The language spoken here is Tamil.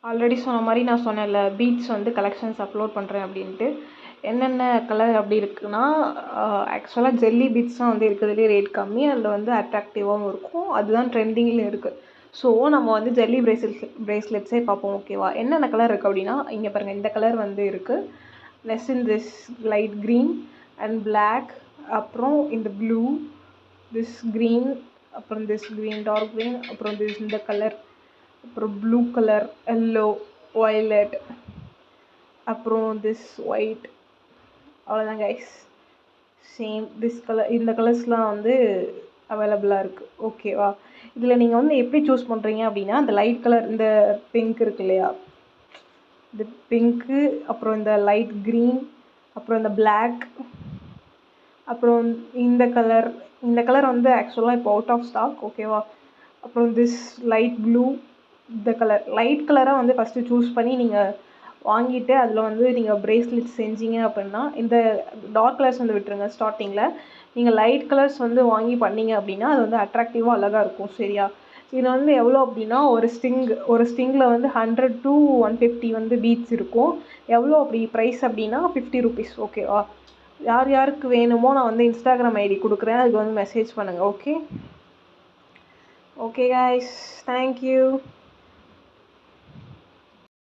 ஆல்ரெடி சொன்ன மாதிரி நான் சொன்னேன்ல பீட்ஸ் வந்து கலெக்ஷன்ஸ் அப்லோட் பண்ணுறேன் அப்படின்ட்டு. என்னென்ன கலர் அப்படி இருக்குன்னா, ஆக்சுவலாக ஜெல்லி பீட்ஸ் தான் வந்து இருக்கிறதுலே ரேட் கம்மி, அதில் வந்து அட்ராக்டிவாகவும் இருக்கும், அதுதான் ட்ரெண்டிங்லேயும் இருக்குது. ஸோ நம்ம வந்து ஜெல்லி பிரேஸ்லெட்ஸே பார்ப்போம். ஓகேவா? என்னென்ன கலர் இருக்குது அப்படின்னா, இங்கே பாருங்கள், இந்த கலர் வந்து இருக்குது. Next in this light green and black, அப்புறம் இந்த ப்ளூ, திஸ் க்ரீன், அப்புறம் திஸ் க்ரீன் டார்க் க்ரீன், அப்புறம் திஸ் இந்த கலர், அப்புறம் ப்ளூ கலர், எல்லோ, வயலட், அப்புறம் திஸ் ஒயிட். அவ்வளோதான் கைஸ். சேம் திஸ் கலர், இந்த கலர்ஸ்லாம் வந்து அவைலபிளாக இருக்குது. ஓகேவா? இதில் நீங்கள் வந்து எப்படி சூஸ் பண்ணுறீங்க அப்படின்னா, இந்த லைட் கலர், இந்த பிங்க் இருக்கு இல்லையா, இந்த பிங்க்கு, அப்புறம் இந்த லைட் க்ரீன், அப்புறம் இந்த பிளாக், அப்புறம் இந்த கலர். இந்த கலர் வந்து ஆக்சுவலாக இப்போ அவுட் ஆஃப் ஸ்டாக். ஓகேவா? அப்புறம் திஸ் லைட் ப்ளூ, இந்த கலர். லைட் கலராக வந்து ஃபஸ்ட்டு சூஸ் பண்ணி நீங்கள் வாங்கிட்டு அதில் வந்து நீங்கள் பிரேஸ்லெட் செஞ்சீங்க அப்படின்னா, இந்த டார்க் கலர்ஸ் வந்து விட்டுருங்க ஸ்டார்டிங்கில். நீங்கள் லைட் கலர்ஸ் வந்து வாங்கி பண்ணீங்க அப்படின்னா அது வந்து அட்ராக்டிவாக அழகாக இருக்கும். சரியா? இது வந்து எவ்வளோ அப்படின்னா, ஒரு ஸ்டிங்கில் வந்து 100 to 150 வந்து பீட்ஸ் இருக்கும். எவ்வளோ அப்படி ப்ரைஸ் அப்படின்னா 50 rupees. ஓகேவா? யார் யாருக்கு வேணுமோ நான் வந்து இன்ஸ்டாகிராம் ஐடி கொடுக்குறேன், அதுக்கு வந்து மெசேஜ் பண்ணுங்கள். Okay guys, thank you.